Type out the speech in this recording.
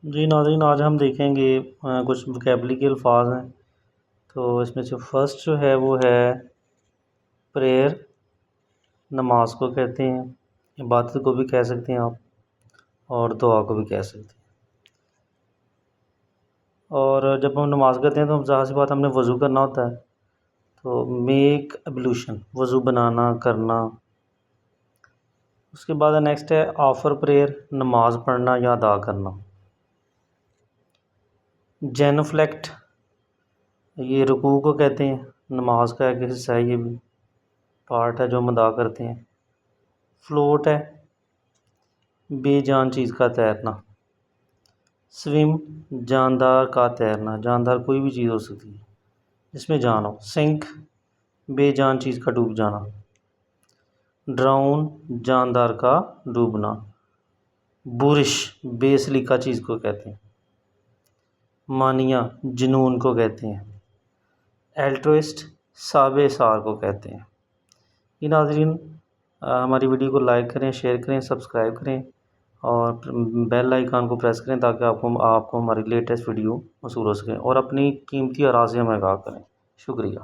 جی ناظرین، آج ہم دیکھیں گے کچھ وکیبلری کے الفاظ ہیں۔ تو اس میں سے فرسٹ جو ہے وہ ہے پریئر، نماز کو کہتے ہیں، عبادت کو بھی کہہ سکتے ہیں آپ، اور دعا کو بھی کہہ سکتے ہیں۔ اور جب ہم نماز کرتے ہیں تو ظاہر سی بات ہم نے وضو کرنا ہوتا ہے، تو میک ایبلیوشن، وضو بنانا، کرنا۔ اس کے بعد نیکسٹ ہے آفر پریئر، نماز پڑھنا یا ادا کرنا۔ جینوفلیکٹ، یہ رکوع کو کہتے ہیں، نماز کا ایک حصہ ہے، یہ بھی پارٹ ہے جو ہم ادا کرتے ہیں۔ فلوٹ ہے بے جان چیز کا تیرنا۔ سویم، جاندار کا تیرنا، جاندار کوئی بھی چیز ہو سکتی ہے جس میں جان ہو۔ سنک، بے جان چیز کا ڈوب جانا۔ ڈراؤن، جاندار کا ڈوبنا۔ بورش، بے سلیقہ چیز کو کہتے ہیں۔ مانیہ، جنون کو کہتے ہیں۔ الٹروسٹ، صابر سار کو کہتے ہیں۔ یہ ناظرین، ہماری ویڈیو کو لائک کریں، شیئر کریں، سبسکرائب کریں اور بیل آئیکن کو پریس کریں تاکہ آپ کو ہماری لیٹسٹ ویڈیو موصول ہو سکیں، اور اپنی قیمتی آراء سے ہمیں آگاہ کریں۔ شکریہ۔